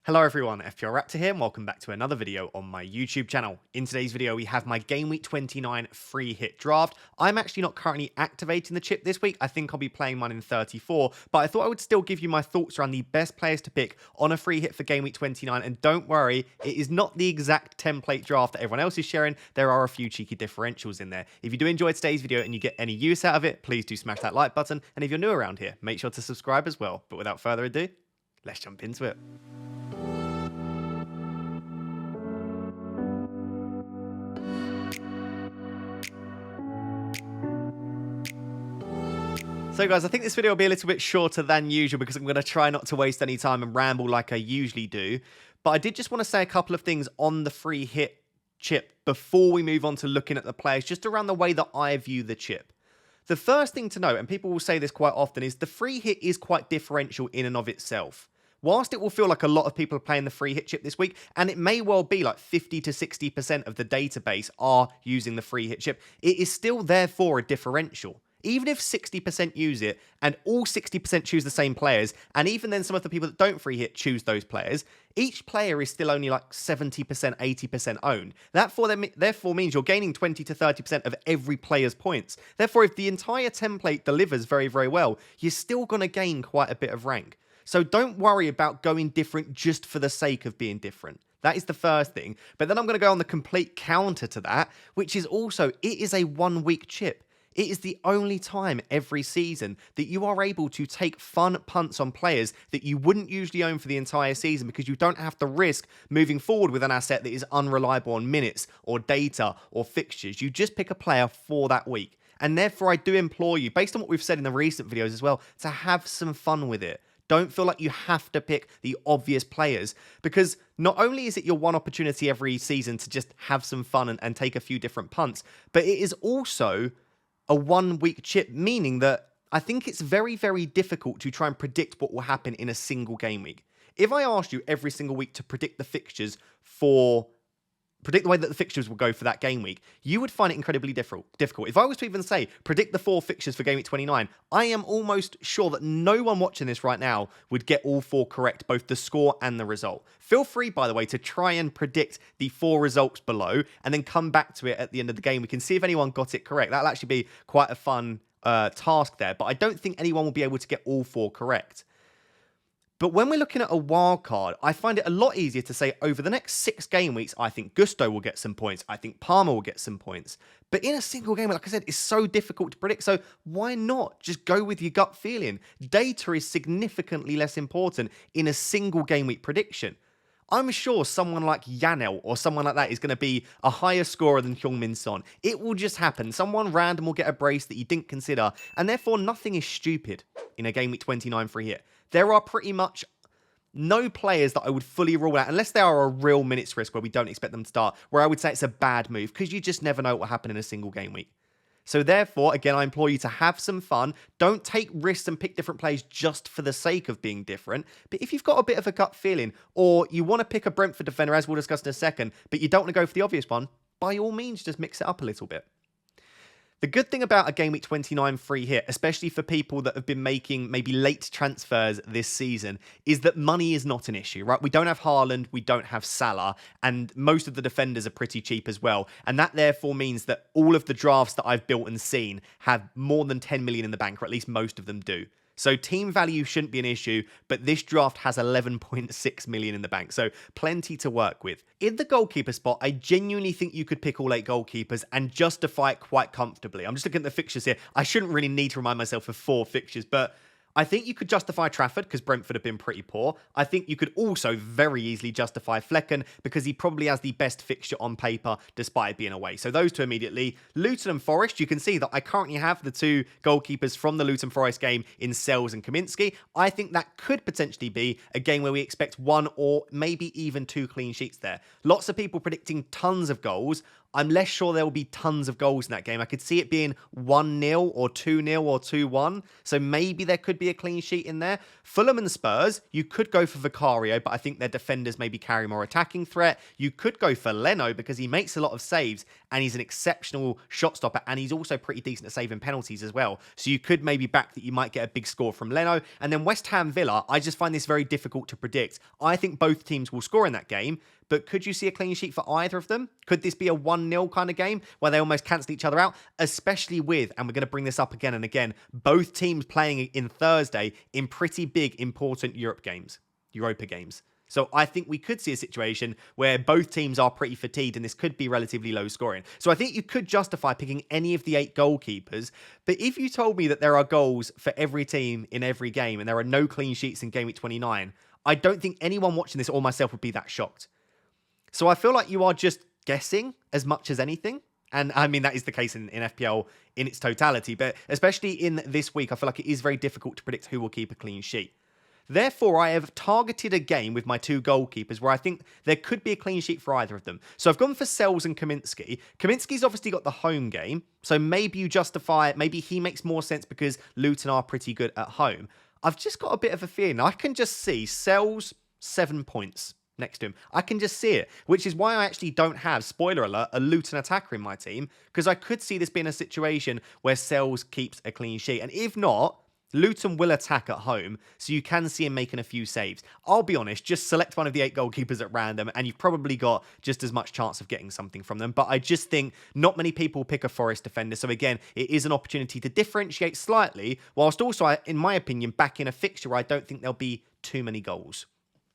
Hello everyone, FPL Raptor here and welcome back to another video on my YouTube channel. In today's video we have my Game Week 29 free hit draft. I'm actually not currently activating the chip this week, I think I'll be playing mine in 34, but I thought I would still give you my thoughts around the best players to pick on a free hit for Game Week 29, and don't worry, it is not the exact template draft that everyone else is sharing, there are a few cheeky differentials in there. If you do enjoy today's video and you get any use out of it, please do smash that like button, and if you're new around here, make sure to subscribe as well. But without further ado, let's jump into it. So guys, I think this video will be a little bit shorter than usual because I'm going to try not to waste any time and ramble like I usually do. But I did just want to say a couple of things on the free hit chip before we move on to looking at the players, just around the way that I view the chip. The first thing to note, and people will say this quite often, is the free hit is quite differential in and of itself. Whilst it will feel like a lot of people are playing the free hit chip this week, and it may well be like 50 to 60% of the database are using the free hit chip, it is still therefore a differential. Even if 60% use it and all 60% choose the same players, and even then some of the people that don't free hit choose those players, each player is still only like 70%, 80% owned. That therefore means you're gaining 20 to 30% of every player's points. Therefore, if the entire template delivers very, very well, you're still going to gain quite a bit of rank. So don't worry about going different just for the sake of being different. That is the first thing. But then I'm going to go on the complete counter to that, which is also, it is a 1 week chip. It is the only time every season that you are able to take fun punts on players that you wouldn't usually own for the entire season, because you don't have to risk moving forward with an asset that is unreliable on minutes or data or fixtures. You just pick a player for that week. And therefore, I do implore you, based on what we've said in the recent videos as well, to have some fun with it. Don't feel like you have to pick the obvious players, because not only is it your one opportunity every season to just have some fun and take a few different punts, but it is also a 1 week chip, meaning that I think it's very, very difficult to try and predict what will happen in a single game week. If I asked you every single week to predict the fixtures predict the way that the fixtures will go for that game week, you would find it incredibly difficult. If I was to even say, predict the 4 fixtures for Game Week 29, I am almost sure that no one watching this right now would get all 4 correct, both the score and the result. Feel free, by the way, to try and predict the 4 results below, and then come back to it at the end of the game. We can see if anyone got it correct. That'll actually be quite a fun task there, but I don't think anyone will be able to get all 4 correct. But when we're looking at a wild card, I find it a lot easier to say over the next 6 game weeks, I think Gusto will get some points. I think Palmer will get some points. But in a single game, like I said, it's so difficult to predict. So why not just go with your gut feeling? Data is significantly less important in a single game week prediction. I'm sure someone like Yanel or someone like that is going to be a higher scorer than Heung-min Son. It will just happen. Someone random will get a brace that you didn't consider, and therefore nothing is stupid in a Game Week 29 free hit. There are pretty much no players that I would fully rule out, unless they are a real minutes risk where we don't expect them to start, where I would say it's a bad move, because you just never know what will happen in a single game week. So therefore, again, I implore you to have some fun. Don't take risks and pick different players just for the sake of being different. But if you've got a bit of a gut feeling, or you want to pick a Brentford defender, as we'll discuss in a second, but you don't want to go for the obvious one, by all means, just mix it up a little bit. The good thing about a Game Week 29 free hit, especially for people that have been making maybe late transfers this season, is that money is not an issue, right? We don't have Haaland, we don't have Salah, and most of the defenders are pretty cheap as well. And that therefore means that all of the drafts that I've built and seen have more than 10 million in the bank, or at least most of them do. So team value shouldn't be an issue, but this draft has 11.6 million in the bank, so plenty to work with. In the goalkeeper spot, I genuinely think you could pick all 8 goalkeepers and justify it quite comfortably. I'm just looking at the fixtures here. I shouldn't really need to remind myself of 4 fixtures, but I think you could justify Trafford because Brentford have been pretty poor. I think you could also very easily justify Flecken because he probably has the best fixture on paper despite being away. So those 2 immediately. Luton and Forest, you can see that I currently have the 2 goalkeepers from the Luton Forest game in Sells and Kaminsky. I think that could potentially be a game where we expect 1 or maybe even 2 clean sheets there. Lots of people predicting tons of goals. I'm less sure there will be tons of goals in that game. I could see it being 1-0 or 2-0 or 2-1. So maybe there could be a clean sheet in there. Fulham and Spurs, you could go for Vicario, but I think their defenders maybe carry more attacking threat. You could go for Leno because he makes a lot of saves and he's an exceptional shot stopper and he's also pretty decent at saving penalties as well. So you could maybe back that you might get a big score from Leno. And then West Ham Villa, I just find this very difficult to predict. I think both teams will score in that game. But could you see a clean sheet for either of them? Could this be a 1-0 kind of game where they almost cancel each other out? Especially with, and we're going to bring this up again and again, both teams playing in Thursday in pretty big, important Europa games. So I think we could see a situation where both teams are pretty fatigued and this could be relatively low scoring. So I think you could justify picking any of the 8 goalkeepers. But if you told me that there are goals for every team in every game and there are no clean sheets in Game Week 29, I don't think anyone watching this or myself would be that shocked. So I feel like you are just guessing as much as anything. And I mean, that is the case in FPL in its totality. But especially in this week, I feel like it is very difficult to predict who will keep a clean sheet. Therefore, I have targeted a game with my 2 goalkeepers where I think there could be a clean sheet for either of them. So I've gone for Sells and Kaminsky. Kaminsky's obviously got the home game. So maybe you justify it. Maybe he makes more sense because Luton are pretty good at home. I've just got a bit of a feeling. I can just see Sells 7 points next to him. I can just see it, which is why I actually don't have, spoiler alert, a Luton attacker in my team, because I could see this being a situation where Sells keeps a clean sheet. And if not, Luton will attack at home, so you can see him making a few saves. I'll be honest, just select one of the 8 goalkeepers at random, and you've probably got just as much chance of getting something from them. But I just think not many people pick a Forest defender. So again, it is an opportunity to differentiate slightly, whilst also, in my opinion, back in a fixture where I don't think there'll be too many goals.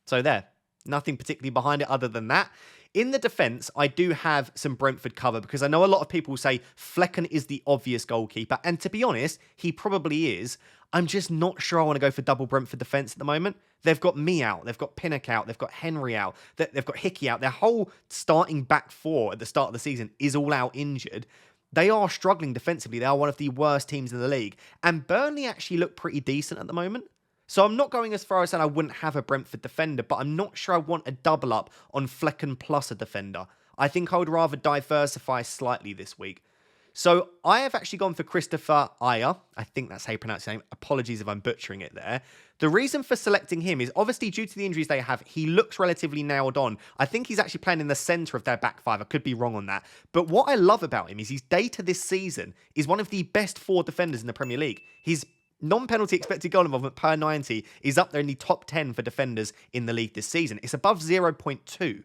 So there. Nothing particularly behind it other than that. In the defence, I do have some Brentford cover because I know a lot of people say Flecken is the obvious goalkeeper. And to be honest, he probably is. I'm just not sure I want to go for double Brentford defence at the moment. They've got me out. They've got Pinnock out. They've got Henry out. They've got Hickey out. Their whole starting back 4 at the start of the season is all out injured. They are struggling defensively. They are one of the worst teams in the league. And Burnley actually look pretty decent at the moment. So I'm not going as far as saying I wouldn't have a Brentford defender, but I'm not sure I want a double up on Flecken plus a defender. I think I would rather diversify slightly this week. So I have actually gone for Christopher Ajer. I think that's how you pronounce his name. Apologies if I'm butchering it there. The reason for selecting him is obviously due to the injuries they have, he looks relatively nailed on. I think he's actually playing in the centre of their back 5. I could be wrong on that. But what I love about him is his data this season is one of the best 4 defenders in the Premier League. His non-penalty expected goal involvement per 90 is up there in the top 10 for defenders in the league this season. It's above 0.2.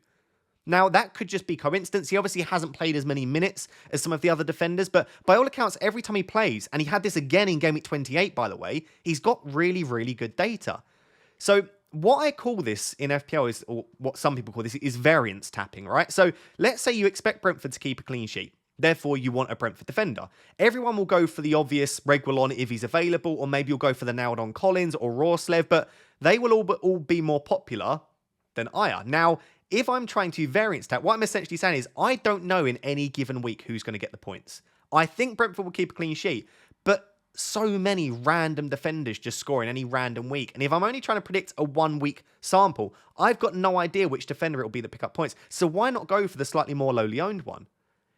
Now, that could just be coincidence. He obviously hasn't played as many minutes as some of the other defenders, but by all accounts, every time he plays, and he had this again in Game Week 28, by the way, he's got really, really good data. So what I call this in FPL is, or what some people call this, is variance tapping, right? So let's say you expect Brentford to keep a clean sheet. Therefore, you want a Brentford defender. Everyone will go for the obvious Reguilon if he's available, or maybe you'll go for the nailed-on Collins or Rorslev, but they will all be more popular than Ajer. Now, if I'm trying to variance tap, what I'm essentially saying is I don't know in any given week who's going to get the points. I think Brentford will keep a clean sheet, but so many random defenders just score in any random week. And if I'm only trying to predict a 1-week sample, I've got no idea which defender it will be that pick up points. So why not go for the slightly more lowly owned one?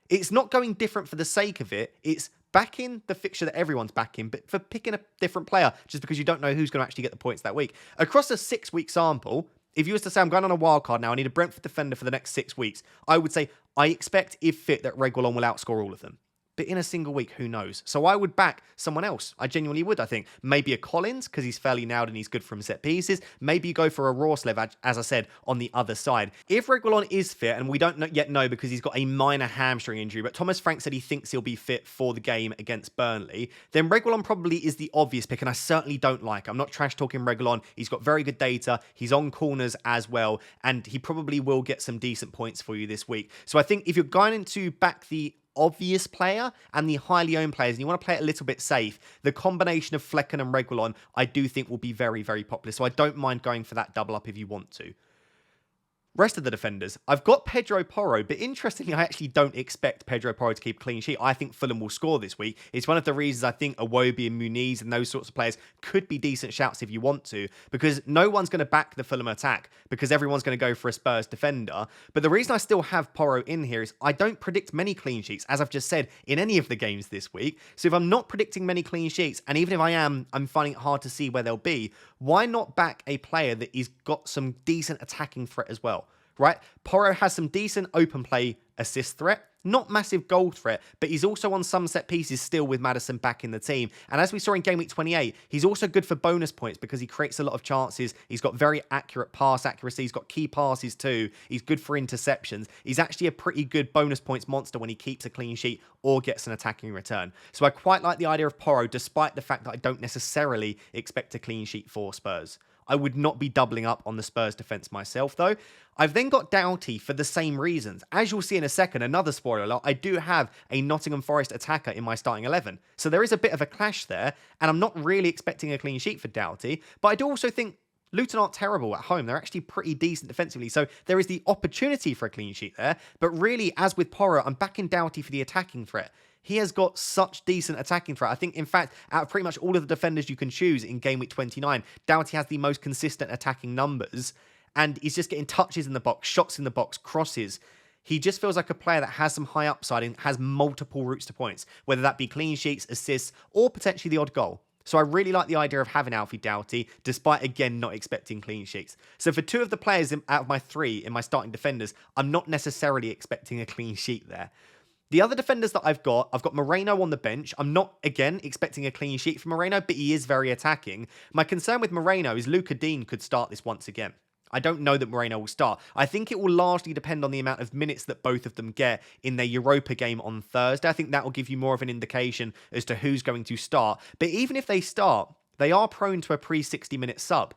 It's not going different for the sake of it. It's backing the fixture that everyone's backing, but for picking a different player just because you don't know who's going to actually get the points that week. Across a 6-week sample, if you was to say, I'm going on a wild card now, I need a Brentford defender for the next 6 weeks, I would say, I expect, if fit, that Reguilon will outscore all of them. But in a single week, who knows? So I would back someone else. I genuinely would, I think. Maybe a Collins, because he's fairly nailed and he's good from set pieces. Maybe you go for a Rorslev, as I said, on the other side. If Reguilon is fit, and we don't yet know because he's got a minor hamstring injury, but Thomas Frank said he thinks he'll be fit for the game against Burnley, then Reguilon probably is the obvious pick, and I certainly don't like it. I'm not trash-talking Reguilon. He's got very good data. He's on corners as well, and he probably will get some decent points for you this week. So I think if you're going to back the obvious player and the highly owned players, and you want to play it a little bit safe, the combination of Flecken and Reguilon, I do think will be very, very popular. So I don't mind going for that double up if you want to. Rest of the defenders, I've got Pedro Porro, but interestingly, I actually don't expect Pedro Porro to keep a clean sheet. I think Fulham will score this week. It's one of the reasons I think Iwobi and Muniz and those sorts of players could be decent shouts if you want to, because no one's going to back the Fulham attack, because everyone's going to go for a Spurs defender. But the reason I still have Porro in here is I don't predict many clean sheets, as I've just said, in any of the games this week. So if I'm not predicting many clean sheets, and even if I am, I'm finding it hard to see where they'll be, why not back a player that has got some decent attacking threat as well? Right? Porro has some decent open play assist threat, not massive goal threat, but he's also on some set pieces still with Maddison back in the team. And as we saw in Game Week 28, he's also good for bonus points because he creates a lot of chances. He's got very accurate pass accuracy. He's got key passes too. He's good for interceptions. He's actually a pretty good bonus points monster when he keeps a clean sheet or gets an attacking return. So I quite like the idea of Porro, despite the fact that I don't necessarily expect a clean sheet for Spurs. I would not be doubling up on the Spurs defence myself, though. I've then got Doughty for the same reasons. As you'll see in a second, another spoiler alert, I do have a Nottingham Forest attacker in my starting 11. So there is a bit of a clash there, and I'm not really expecting a clean sheet for Doughty. But I do also think Luton aren't terrible at home. They're actually pretty decent defensively. So there is the opportunity for a clean sheet there. But really, as with Porro, I'm backing Doughty for the attacking threat. He has got such decent attacking threat. I think, in fact, out of pretty much all of the defenders you can choose in Game Week 29, Doughty has the most consistent attacking numbers. And he's just getting touches in the box, shots in the box, crosses. He just feels like a player that has some high upside and has multiple routes to points, whether that be clean sheets, assists, or potentially the odd goal. So I really like the idea of having Alfie Doughty, despite, again, not expecting clean sheets. So for two of the players out of my three in my starting defenders, I'm not necessarily expecting a clean sheet there. The other defenders that I've got Moreno on the bench. I'm not, again, expecting a clean sheet from Moreno, but he is very attacking. My concern with Moreno is Luca Dean could start this once again. I don't know that Moreno will start. I think it will largely depend on the amount of minutes that both of them get in their Europa game on Thursday. I think that will give you more of an indication as to who's going to start. But even if they start, they are prone to a pre-60-minute sub.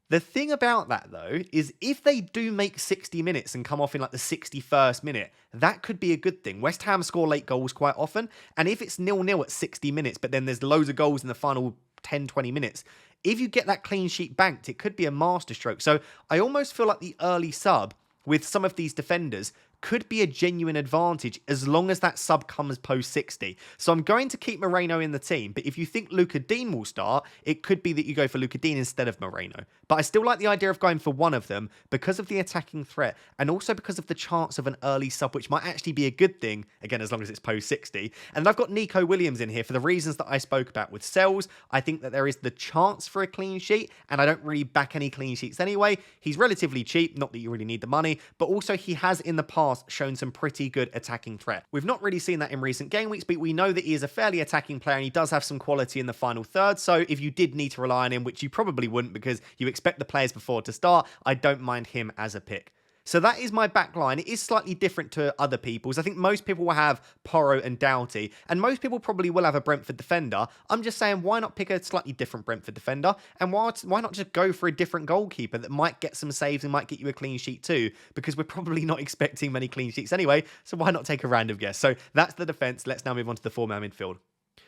The thing about that, though, is if they do make 60 minutes and come off in like the 61st minute, that could be a good thing. West Ham score late goals quite often, and if it's 0-0 at 60 minutes, but then there's loads of goals in the final 10, 20 minutes, if you get that clean sheet banked, it could be a masterstroke. So I almost feel like the early sub with some of these defenders could be a genuine advantage as long as that sub comes post 60. So I'm going to keep Moreno in the team, but if you think Luca Dean will start, it could be that you go for Luca Dean instead of Moreno. But I still like the idea of going for one of them because of the attacking threat and also because of the chance of an early sub, which might actually be a good thing, again, as long as it's post 60. And I've got Nico Williams in here for the reasons that I spoke about with Sells. I think that there is the chance for a clean sheet, and I don't really back any clean sheets anyway. He's relatively cheap, not that you really need the money, but also he has in the past shown some pretty good attacking threat. We've not really seen that in recent game weeks, but we know that he is a fairly attacking player and he does have some quality in the final third. So if you did need to rely on him, which you probably wouldn't because you expect the players before to start, I don't mind him as a pick. So that is my back line. It is slightly different to other people's. I think most people will have Porro and Doughty, and most people probably will have a Brentford defender. I'm just saying, why not pick a slightly different Brentford defender? And why not just go for a different goalkeeper that might get some saves and might get you a clean sheet too? Because we're probably not expecting many clean sheets anyway, so why not take a random guess? So that's the defence. Let's now move on to the four-man midfield.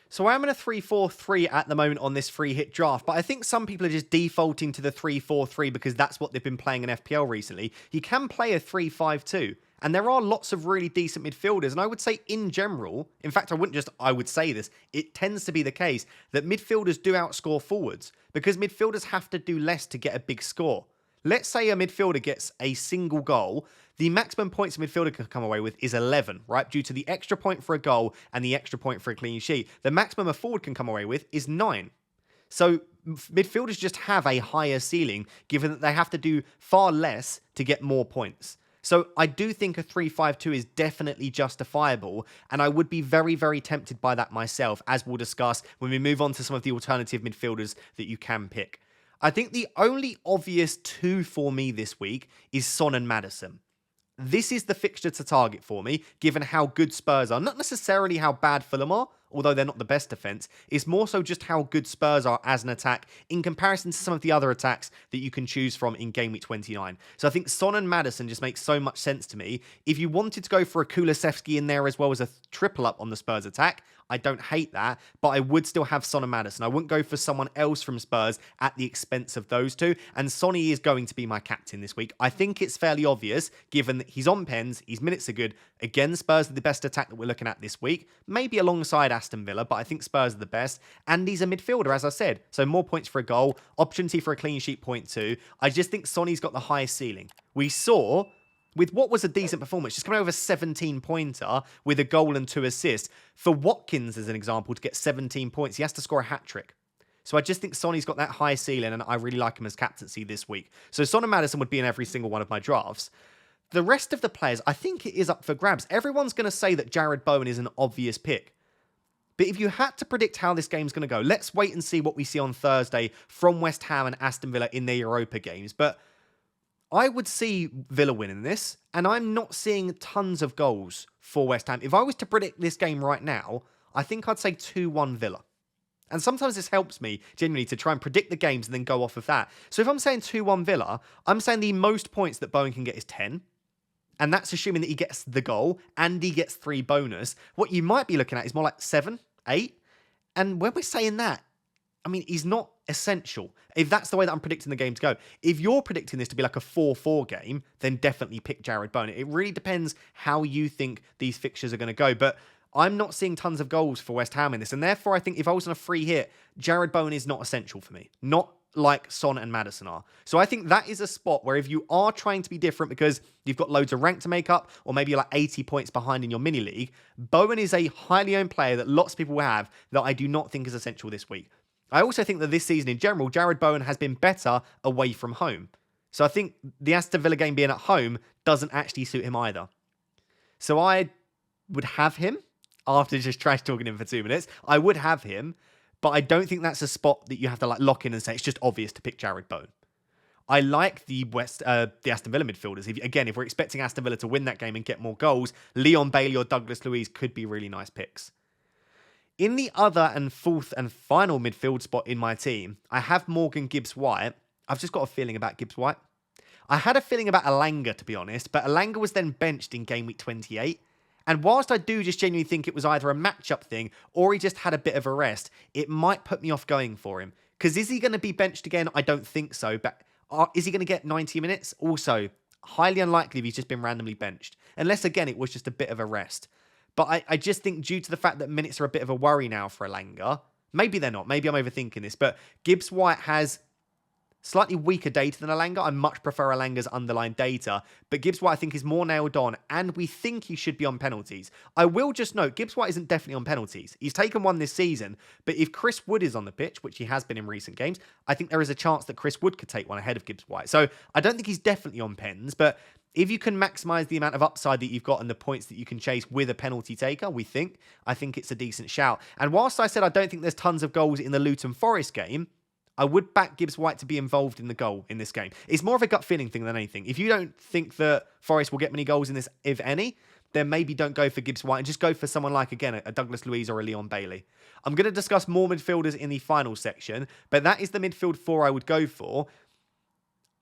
So I am in a 3-4-3 at the moment on this free hit draft, but I think some people are just defaulting to the 3-4-3 because that's what they've been playing in FPL recently. You can play a 3-5-2, and there are lots of really decent midfielders, and I would say in general, in fact, I would say this, it tends to be the case that midfielders do outscore forwards because midfielders have to do less to get a big score. Let's say a midfielder gets a single goal. The maximum points a midfielder can come away with is 11, right? Due to the extra point for a goal and the extra point for a clean sheet. The maximum a forward can come away with is 9. So midfielders just have a higher ceiling, given that they have to do far less to get more points. So I do think a 3-5-2 is definitely justifiable, and I would be very, very tempted by that myself, as we'll discuss when we move on to some of the alternative midfielders that you can pick. I think the only obvious two for me this week is Son and Maddison. This is the fixture to target for me, given how good Spurs are. Not necessarily how bad Fulham are, although they're not the best defence. It's more so just how good Spurs are as an attack in comparison to some of the other attacks that you can choose from in Game Week 29. So I think Son and Maddison just make so much sense to me. If you wanted to go for a Kulusevski in there as well as a triple up on the Spurs attack, I don't hate that, but I would still have Son and Maddison. I wouldn't go for someone else from Spurs at the expense of those two, and Sonny is going to be my captain this week. I think it's fairly obvious, given that he's on pens, his minutes are good. Again, Spurs are the best attack that we're looking at this week, maybe alongside Aston Villa, but I think Spurs are the best, and he's a midfielder, as I said, so more points for a goal, opportunity for a clean sheet, point two. I just think Sonny's got the highest ceiling. We saw, with what was a decent performance, just coming over 17-pointer with a goal and 2 assists. For Watkins, as an example, to get 17 points, he has to score a hat-trick. So I just think Sonny's got that high ceiling, and I really like him as captaincy this week. So Son and Maddison would be in every single one of my drafts. The rest of the players, I think it is up for grabs. Everyone's going to say that Jared Bowen is an obvious pick. But if you had to predict how this game's going to go, let's wait and see what we see on Thursday from West Ham and Aston Villa in their Europa games. But I would see Villa winning this, and I'm not seeing tons of goals for West Ham. If I was to predict this game right now, I think I'd say 2-1 Villa. And sometimes this helps me, genuinely, to try and predict the games and then go off of that. So if I'm saying 2-1 Villa, I'm saying the most points that Bowen can get is 10. And that's assuming that he gets the goal and he gets 3 bonus. What you might be looking at is more like 7, 8. And when we're saying that, I mean, he's not essential. If that's the way that I'm predicting the game to go. If you're predicting this to be like a 4-4 game, then definitely pick Jared Bowen. It really depends how you think these fixtures are going to go. But I'm not seeing tons of goals for West Ham in this. And therefore, I think if I was on a free hit, Jared Bowen is not essential for me. Not like Son and Maddison are. So I think that is a spot where if you are trying to be different because you've got loads of rank to make up, or maybe you're like 80 points behind in your mini league, Bowen is a highly owned player that lots of people have that I do not think is essential this week. I also think that this season in general, Jared Bowen has been better away from home. So I think the Aston Villa game being at home doesn't actually suit him either. So I would have him after just trash talking him for 2 minutes. I would have him, but I don't think that's a spot that you have to like lock in and say it's just obvious to pick Jared Bowen. I like the Aston Villa midfielders. If we're expecting Aston Villa to win that game and get more goals, Leon Bailey or Douglas Luiz could be really nice picks. In the other and fourth and final midfield spot in my team, I have Morgan Gibbs-White. I've just got a feeling about Gibbs-White. I had a feeling about Elanga, to be honest, but Elanga was then benched in Game Week 28. And whilst I do just genuinely think it was either a matchup thing or he just had a bit of a rest, it might put me off going for him. Because is he going to be benched again? I don't think so. But is he going to get 90 minutes? Also, highly unlikely if he's just been randomly benched. Unless, again, it was just a bit of a rest. But I just think due to the fact that minutes are a bit of a worry now for Elanga, maybe they're not, maybe I'm overthinking this, but Gibbs-White has slightly weaker data than Elanga. I much prefer Elanga's underlying data, but Gibbs-White I think is more nailed on, and we think he should be on penalties. I will just note, Gibbs-White isn't definitely on penalties. He's taken one this season, but if Chris Wood is on the pitch, which he has been in recent games, I think there is a chance that Chris Wood could take one ahead of Gibbs-White. So I don't think he's definitely on pens, but if you can maximise the amount of upside that you've got and the points that you can chase with a penalty taker, I think it's a decent shout. And whilst I said I don't think there's tons of goals in the Luton Forest game, I would back Gibbs-White to be involved in the goal in this game. It's more of a gut feeling thing than anything. If you don't think that Forest will get many goals in this, if any, then maybe don't go for Gibbs-White and just go for someone like, again, a Douglas Luiz or a Leon Bailey. I'm going to discuss more midfielders in the final section, but that is the midfield 4 I would go for.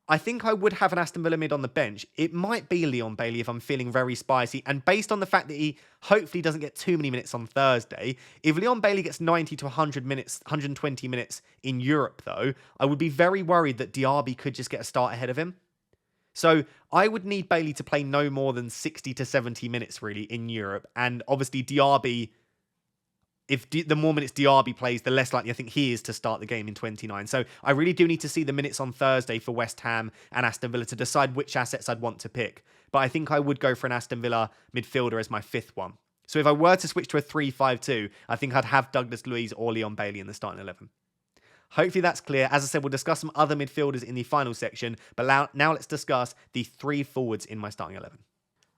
I think I would have an Aston Villa mid on the bench. It might be Leon Bailey if I'm feeling very spicy. And based on the fact that he hopefully doesn't get too many minutes on Thursday, if Leon Bailey gets 90 to 100 minutes, 120 minutes in Europe, though, I would be very worried that Diaby could just get a start ahead of him. So I would need Bailey to play no more than 60 to 70 minutes, really, in Europe. And obviously Diaby, if the more minutes Diaby plays, the less likely I think he is to start the game in 29. So I really do need to see the minutes on Thursday for West Ham and Aston Villa to decide which assets I'd want to pick. But I think I would go for an Aston Villa midfielder as my 5th one. So if I were to switch to a 3-5-2, I think I'd have Douglas Luiz or Leon Bailey in the starting 11. Hopefully that's clear. As I said, we'll discuss some other midfielders in the final section. But now let's discuss the 3 forwards in my starting 11.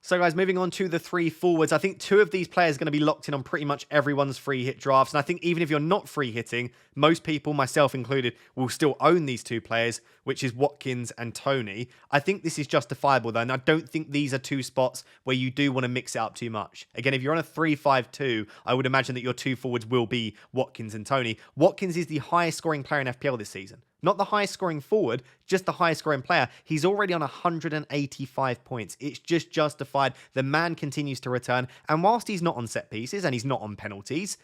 So guys, moving on to the three forwards, I think two of these players are going to be locked in on pretty much everyone's free hit drafts. And I think even if you're not free hitting, most people, myself included, will still own these two players, which is Watkins and Toney. I think this is justifiable though, and I don't think these are two spots where you do want to mix it up too much. Again, if you're on a 3-5-2, I would imagine that your two forwards will be Watkins and Toney. Watkins is the highest scoring player in FPL this season. Not the highest scoring forward, just the highest scoring player. He's already on 185 points. It's just justified. The man continues to return. And whilst he's not on set pieces and he's not on penalties,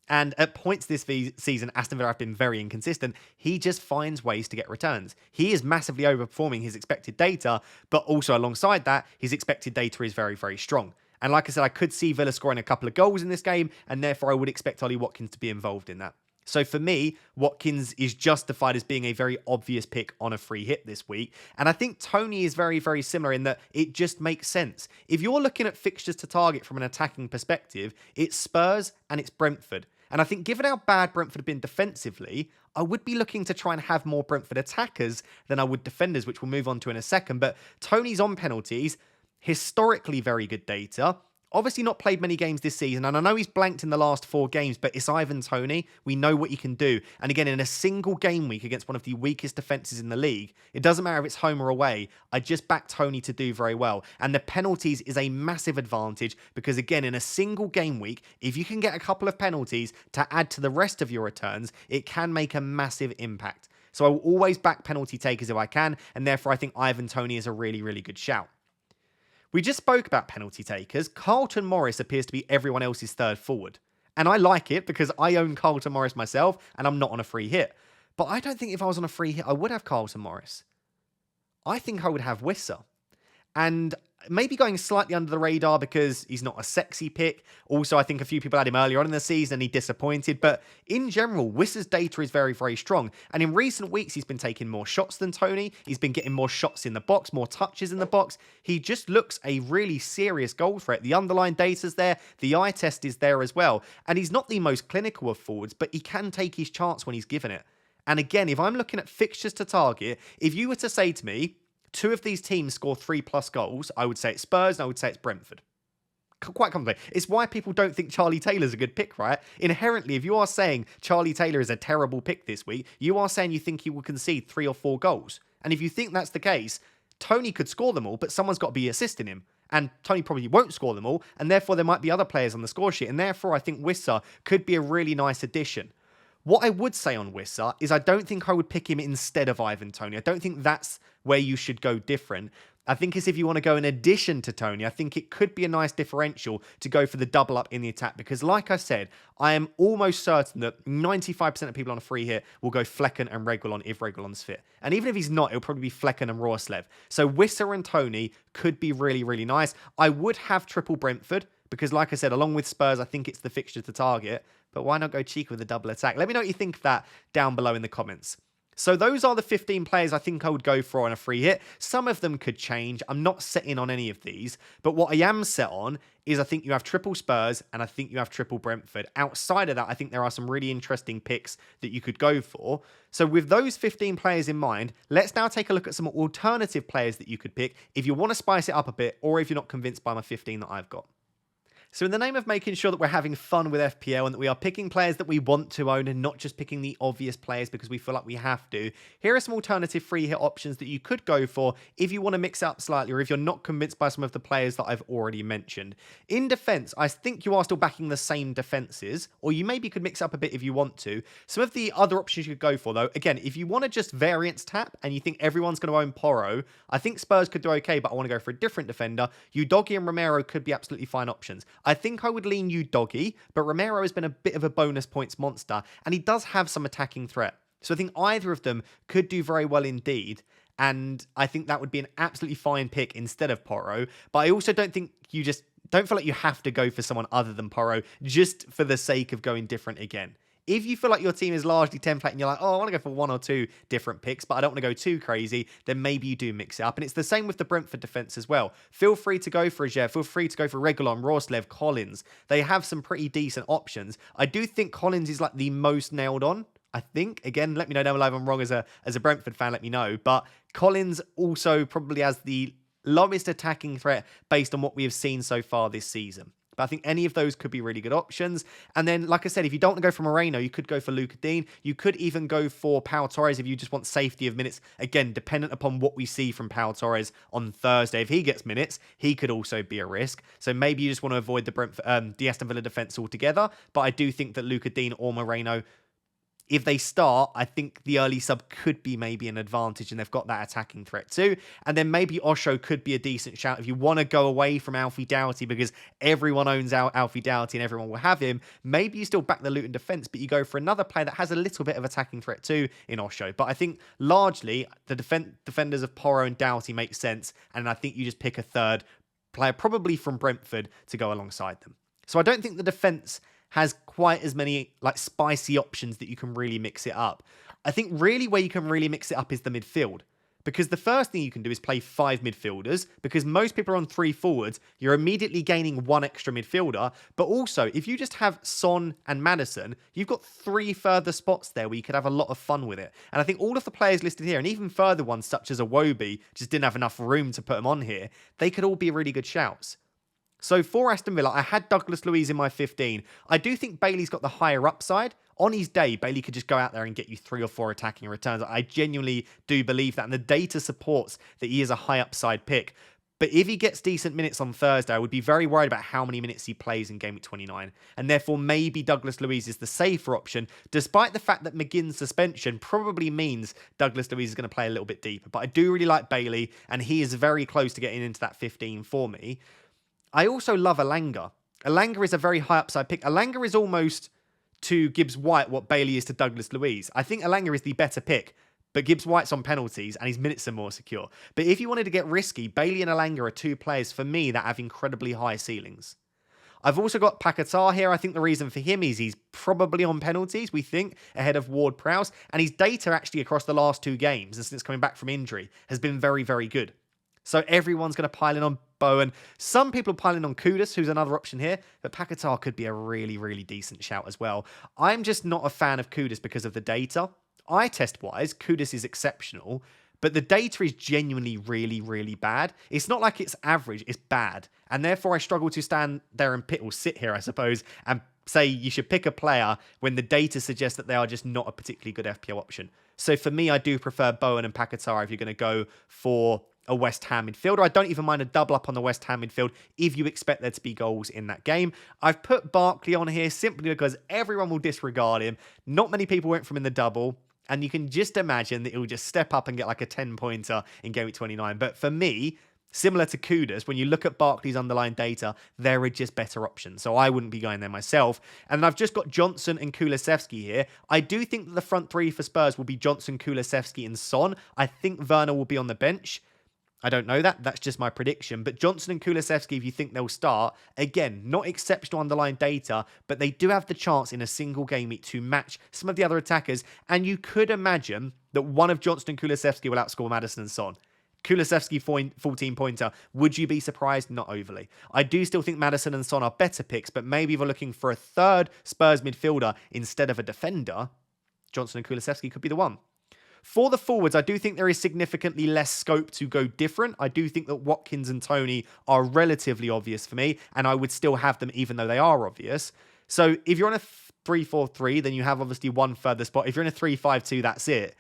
and at points this season, Aston Villa have been very inconsistent, he just finds ways to get returns. He is massively overperforming his expected data, but also alongside that, his expected data is very, very strong. And like I said, I could see Villa scoring a couple of goals in this game, and therefore I would expect Ollie Watkins to be involved in that. So for me, Watkins is justified as being a very obvious pick on a free hit this week. And I think Toney is very, very similar in that it just makes sense. If you're looking at fixtures to target from an attacking perspective, it's Spurs and it's Brentford. And I think given how bad Brentford have been defensively, I would be looking to try and have more Brentford attackers than I would defenders, which we'll move on to in a second. But Toney's on penalties, historically very good data. Obviously not played many games this season, and I know he's blanked in the last 4 games, but it's Ivan Toney. We know what he can do. And again, in a single game week against one of the weakest defences in the league, it doesn't matter if it's home or away, I just back Toney to do very well. And the penalties is a massive advantage because, again, in a single game week, if you can get a couple of penalties to add to the rest of your returns, it can make a massive impact. So I will always back penalty takers if I can, and therefore I think Ivan Toney is a really, really good shout. We just spoke about penalty takers. Carlton Morris appears to be everyone else's third forward. And I like it because I own Carlton Morris myself and I'm not on a free hit. But I don't think if I was on a free hit, I would have Carlton Morris. I think I would have Wissa. And maybe going slightly under the radar because he's not a sexy pick. Also, I think a few people had him earlier on in the season and he disappointed. But in general, Wissa's data is very, very strong. And in recent weeks, he's been taking more shots than Toney. He's been getting more shots in the box, more touches in the box. He just looks a really serious goal threat. The underlying data's there. The eye test is there as well. And he's not the most clinical of forwards, but he can take his chance when he's given it. And again, if I'm looking at fixtures to target, if you were to say to me, 2 of these teams score 3+ goals, I would say it's Spurs and I would say it's Brentford. Quite comfortably. It's why people don't think Charlie Taylor's a good pick, right? Inherently, if you are saying Charlie Taylor is a terrible pick this week, you are saying you think he will concede 3 or 4 goals. And if you think that's the case, Toney could score them all, but someone's got to be assisting him. And Toney probably won't score them all, and therefore there might be other players on the score sheet. And therefore, I think Wissa could be a really nice addition. What I would say on Wissa is I don't think I would pick him instead of Ivan Toney. I don't think that's where you should go different. I think as if you want to go in addition to Toney, I think it could be a nice differential to go for the double up in the attack. Because like I said, I am almost certain that 95% of people on a free hit will go Flecken and Reguilon if Reguilon's fit. And even if he's not, it'll probably be Flecken and Rorslev. So Wissa and Toney could be really, really nice. I would have triple Brentford. Because like I said, along with Spurs, I think it's the fixture to target. But why not go cheeky with a double attack? Let me know what you think of that down below in the comments. So those are the 15 players I think I would go for on a free hit. Some of them could change. I'm not set in on any of these. But what I am set on is I think you have triple Spurs and I think you have triple Brentford. Outside of that, I think there are some really interesting picks that you could go for. So with those 15 players in mind, let's now take a look at some alternative players that you could pick if you want to spice it up a bit or if you're not convinced by my 15 that I've got. So in the name of making sure that we're having fun with FPL and that we are picking players that we want to own and not just picking the obvious players because we feel like we have to, here are some alternative free hit options that you could go for if you want to mix it up slightly or if you're not convinced by some of the players that I've already mentioned. In defence, I think you are still backing the same defences, or you maybe could mix up a bit if you want to. Some of the other options you could go for, though, again, if you want to just variance tap and you think everyone's going to own Porro, I think Spurs could do okay, but I want to go for a different defender. Udogie and Romero could be absolutely fine options. I think I would lean Udogie, but Romero has been a bit of a bonus points monster, and he does have some attacking threat. So I think either of them could do very well indeed, and I think that would be an absolutely fine pick instead of Porro. But I also don't think you just don't feel like you have to go for someone other than Porro just for the sake of going different again. If you feel like your team is largely template and you're like, oh, I want to go for 1 or 2 different picks, but I don't want to go too crazy, then maybe you do mix it up. And it's the same with the Brentford defence as well. Feel free to go for Ajer. Feel free to go for Reguilon, Rorslev, Collins. They have some pretty decent options. I do think Collins is like the most nailed on. I think, again, let me know down below if I'm wrong as a Brentford fan, let me know. But Collins also probably has the lowest attacking threat based on what we have seen so far this season. But I think any of those could be really good options. And then, like I said, if you don't want to go for Moreno, you could go for Luca Dean. You could even go for Pau Torres if you just want safety of minutes. Again, dependent upon what we see from Pau Torres on Thursday. If he gets minutes, he could also be a risk. So maybe you just want to avoid the Aston Villa defence altogether. But I do think that Luca Dean or Moreno, if they start, I think the early sub could be maybe an advantage, and they've got that attacking threat too. And then maybe Osho could be a decent shout if you want to go away from Alfie Doughty, because everyone owns Alfie Doughty and everyone will have him. Maybe you still back the Luton defence, but you go for another player that has a little bit of attacking threat too in Osho. But I think largely the defenders of Porro and Doughty make sense, and I think you just pick a third player, probably from Brentford, to go alongside them. So I don't think the defence has quite as many like spicy options that you can really mix it up. I think really where you can really mix it up is the midfield. Because the first thing you can do is play 5 midfielders, because most people are on 3 forwards. You're immediately gaining 1 extra midfielder. But also, if you just have Son and Maddison, you've got 3 further spots there where you could have a lot of fun with it. And I think all of the players listed here, and even further ones such as Iwobi, just didn't have enough room to put them on here, they could all be really good shouts. So for Aston Villa, I had Douglas Luiz in my 15. I do think Bailey's got the higher upside. On his day, Bailey could just go out there and get you 3 or 4 attacking returns. I genuinely do believe that, and the data supports that he is a high upside pick. But if he gets decent minutes on Thursday, I would be very worried about how many minutes he plays in GameWeek 29. And therefore, maybe Douglas Luiz is the safer option, despite the fact that McGinn's suspension probably means Douglas Luiz is going to play a little bit deeper. But I do really like Bailey, and he is very close to getting into that 15 for me. I also love Elanga. Elanga is a very high upside pick. Elanga is almost to Gibbs White what Bailey is to Douglas Luiz. I think Elanga is the better pick, but Gibbs White's on penalties and his minutes are more secure. But if you wanted to get risky, Bailey and Elanga are 2 players for me that have incredibly high ceilings. I've also got Paquetá here. I think the reason for him is he's probably on penalties, we think, ahead of Ward-Prowse. And his data actually across the last 2 games, and since coming back from injury, has been very, very good. So everyone's going to pile in on Bowen. Some people are piling on Kudus, who's another option here. But Paquetá could be a really, really decent shout as well. I'm just not a fan of Kudus because of the data. Eye test-wise, Kudus is exceptional. But the data is genuinely really, really bad. It's not like it's average, it's bad. And therefore, I struggle to stand there and sit here, I suppose, and say you should pick a player when the data suggests that they are just not a particularly good FPL option. So for me, I do prefer Bowen and Paquetá if you're going to go for a West Ham midfielder. I don't even mind a double up on the West Ham midfield if you expect there to be goals in that game. I've put Barkley on here simply because everyone will disregard him. Not many people went from in the double. And you can just imagine that he'll just step up and get like a 10-pointer in GameWeek 29. But for me, similar to Kudus, when you look at Barkley's underlying data, there are just better options. So I wouldn't be going there myself. And I've just got Johnson and Kulusevski here. I do think that the front 3 for Spurs will be Johnson, Kulusevski and Son. I think Werner will be on the bench. I don't know that. That's just my prediction. But Johnson and Kulusevski, if you think they'll start, again, not exceptional underlying data, but they do have the chance in a single game week to match some of the other attackers. And you could imagine that one of Johnson and Kulusevski will outscore Maddison and Son. Kulusevski 14-pointer. Would you be surprised? Not overly. I do still think Maddison and Son are better picks, but maybe if we're looking for a third Spurs midfielder instead of a defender, Johnson and Kulusevski could be the one. For the forwards, I do think there is significantly less scope to go different. I do think that Watkins and Toney are relatively obvious for me, and I would still have them even though they are obvious. So if you're on a 3-4-3, then you have obviously one further spot. If you're in a 3-5-2, that's it.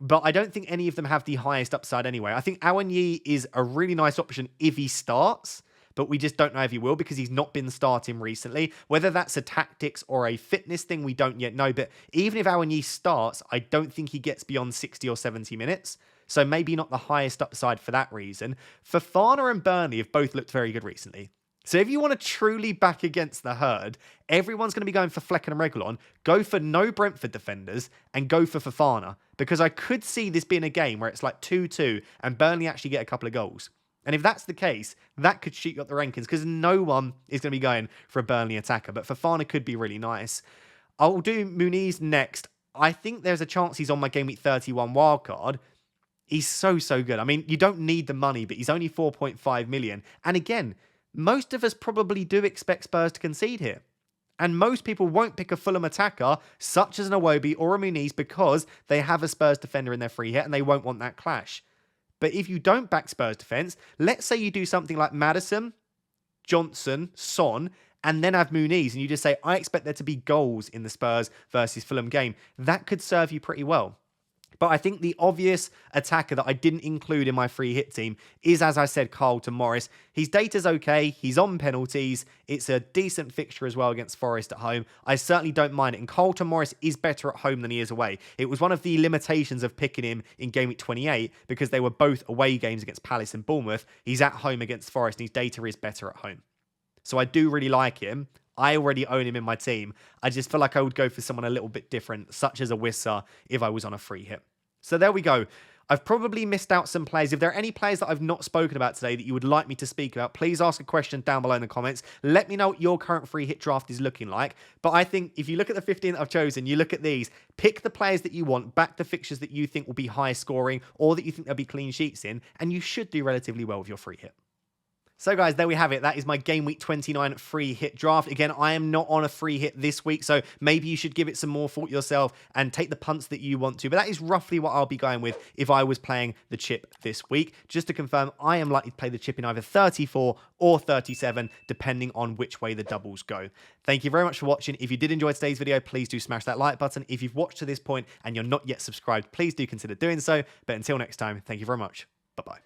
But I don't think any of them have the highest upside anyway. I think Awoniyi is a really nice option if he starts, but we just don't know if he will because he's not been starting recently. Whether that's a tactics or a fitness thing, we don't yet know. But even if Awoniyi starts, I don't think he gets beyond 60 or 70 minutes. So maybe not the highest upside for that reason. Fofana and Burnley have both looked very good recently. So if you want to truly back against the herd, everyone's going to be going for Flecken and Reguilon. Go for no Brentford defenders and go for Fofana. Because I could see this being a game where it's like 2-2 and Burnley actually get a couple of goals. And if that's the case, that could shoot you up the rankings because no one is going to be going for a Burnley attacker. But Fofana could be really nice. I'll do Muniz next. I think there's a chance he's on my Game Week 31 wildcard. He's so good. I mean, you don't need the money, but he's only 4.5 million. And again, most of us probably do expect Spurs to concede here. And most people won't pick a Fulham attacker, such as an Iwobi or a Muniz, because they have a Spurs defender in their free hit and they won't want that clash. But if you don't back Spurs defence, let's say you do something like Maddison, Johnson, Son, and then have Muniz, and you just say, I expect there to be goals in the Spurs versus Fulham game. That could serve you pretty well. But I think the obvious attacker that I didn't include in my free hit team is, as I said, Carlton Morris. His data's okay. He's on penalties. It's a decent fixture as well against Forest at home. I certainly don't mind it. And Carlton Morris is better at home than he is away. It was one of the limitations of picking him in Game Week 28 because they were both away games against Palace and Bournemouth. He's at home against Forest and his data is better at home. So I do really like him. I already own him in my team. I just feel like I would go for someone a little bit different, such as a Wissa, if I was on a free hit. So there we go. I've probably missed out some players. If there are any players that I've not spoken about today that you would like me to speak about, please ask a question down below in the comments. Let me know what your current free hit draft is looking like. But I think if you look at the 15 that I've chosen, you look at these, pick the players that you want, back the fixtures that you think will be high scoring or that you think there'll be clean sheets in, and you should do relatively well with your free hit. So guys, there we have it. That is my Game Week 29 free hit draft. Again, I am not on a free hit this week, so maybe you should give it some more thought yourself and take the punts that you want to. But that is roughly what I'll be going with if I was playing the chip this week. Just to confirm, I am likely to play the chip in either 34 or 37, depending on which way the doubles go. Thank you very much for watching. If you did enjoy today's video, please do smash that like button. If you've watched to this point and you're not yet subscribed, please do consider doing so. But until next time, thank you very much. Bye-bye.